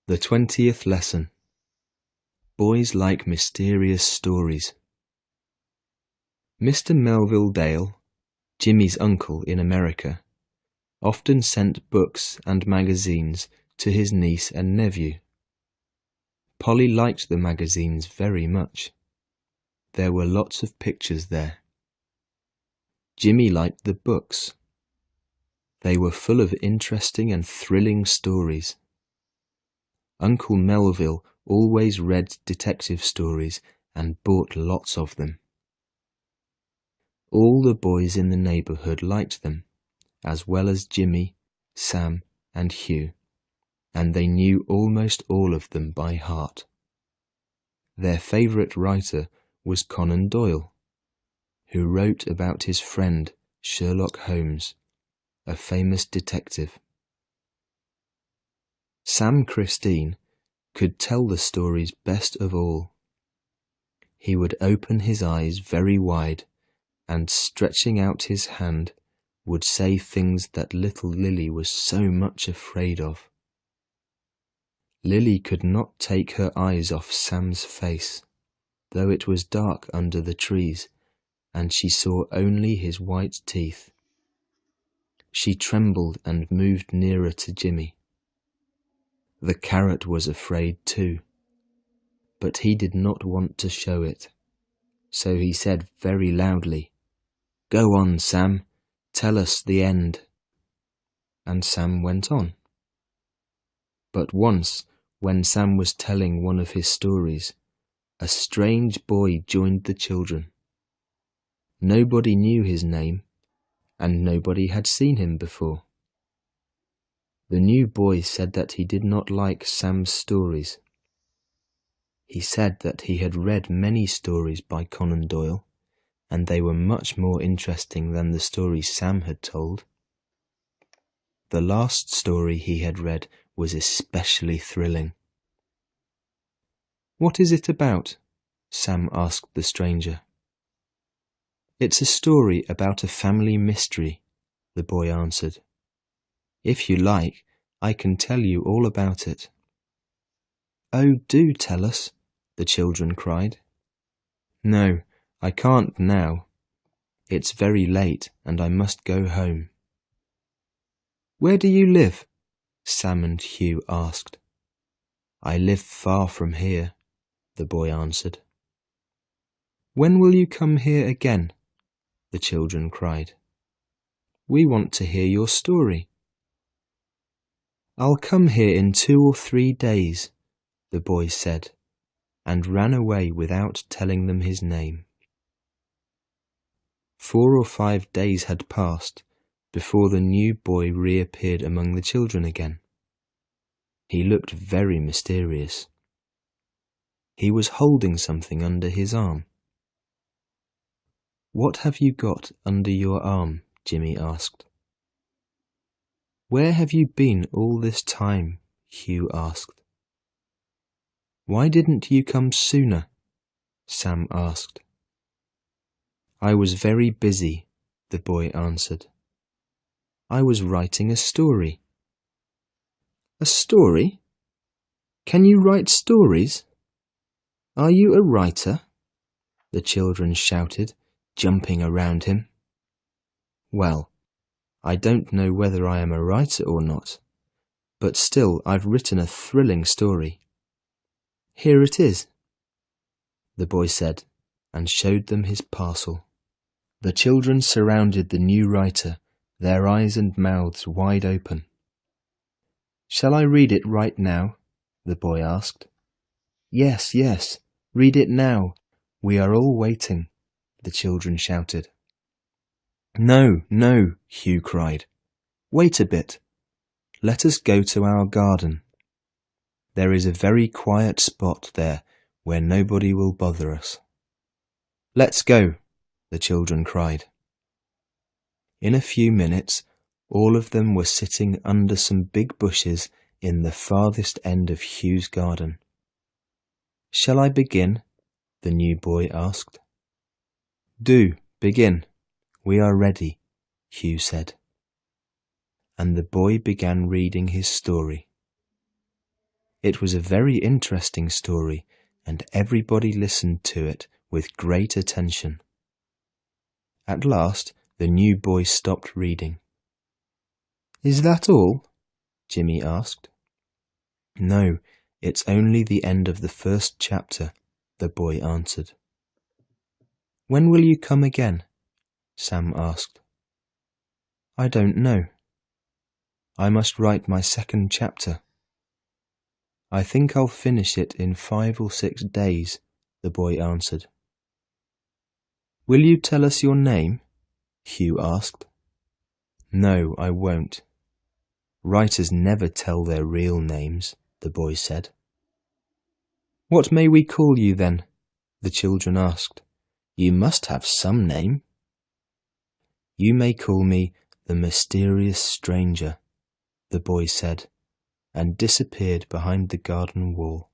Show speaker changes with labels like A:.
A: The 20th lesson. Boys like mysterious stories. Mr. Melville Dale, Jimmy's uncle in America, often sent books and magazines to his niece and nephew. Polly liked the magazines very much. There were lots of pictures there. Jimmy liked the books. They were full of interesting and thrilling stories. Uncle Melville always read detective stories and bought lots of them. All the boys in the neighbourhood liked them, as well as Jimmy, Sam and Hugh, and they knew almost all of them by heart. Their favourite writer was Conan Doyle, who wrote about his friend Sherlock Holmes, a famous detective. Sam Christine could tell the stories best of all. He would open his eyes very wide and, stretching out his hand, would say things that little Lily was so much afraid of. Lily could not take her eyes off Sam's face, though it was dark under the trees, and she saw only his white teeth. She trembled and moved nearer to Jimmy. The carrot was afraid too, but he did not want to show it, so he said very loudly, "Go on, Sam, tell us the end." And Sam went on. But once, when Sam was telling one of his stories, a strange boy joined the children. Nobody knew his name, and nobody had seen him before. The new boy said that he did not like Sam's stories. He said that he had read many stories by Conan Doyle, and they were much more interesting than the stories Sam had told. The last story he had read was especially thrilling. "What is it about?" Sam asked the stranger. "It's a story about a family mystery," the boy answered. "If you like, I can tell you all about it." "Oh, do tell us," the children cried. "No, I can't now. It's very late and I must go home." "Where do you live?" Sam and Hugh asked. "I live far from here," the boy answered. "When will you come here again?" the children cried. "We want to hear your story." "I'll come here in 2 or 3 days, the boy said, and ran away without telling them his name. 4 or 5 days had passed before the new boy reappeared among the children again. He looked very mysterious. He was holding something under his arm. "What have you got under your arm?" Jimmy asked. "Where have you been all this time?" Hugh asked. "Why didn't you come sooner?" Sam asked. "I was very busy," the boy answered. "I was writing a story." "A story? Can you write stories? Are you a writer?" the children shouted, jumping around him. "Well, I don't know whether I am a writer or not, but still I've written a thrilling story. Here it is," the boy said, and showed them his parcel. The children surrounded the new writer, their eyes and mouths wide open. "Shall I read it right now?" the boy asked. "Yes, yes, read it now. We are all waiting," the children shouted. "No, no," Hugh cried. "Wait a bit. Let us go to our garden. There is a very quiet spot there where nobody will bother us." "Let's go," the children cried. In a few minutes, all of them were sitting under some big bushes in the farthest end of Hugh's garden. "Shall I begin?" the new boy asked. "Do, begin. We are ready," Hugh said. And the boy began reading his story. It was a very interesting story, and everybody listened to it with great attention. At last, the new boy stopped reading. "Is that all?" Jimmy asked. "No, it's only the end of the first chapter," the boy answered. "When will you come again?" Sam asked. "I don't know. I must write my second chapter. I think I'll finish it in 5 or 6 days," the boy answered. "Will you tell us your name?" Hugh asked. "No, I won't. Writers never tell their real names," the boy said. "What may we call you then?" the children asked. "You must have some name." "You may call me the Mysterious Stranger," the boy said, and disappeared behind the garden wall.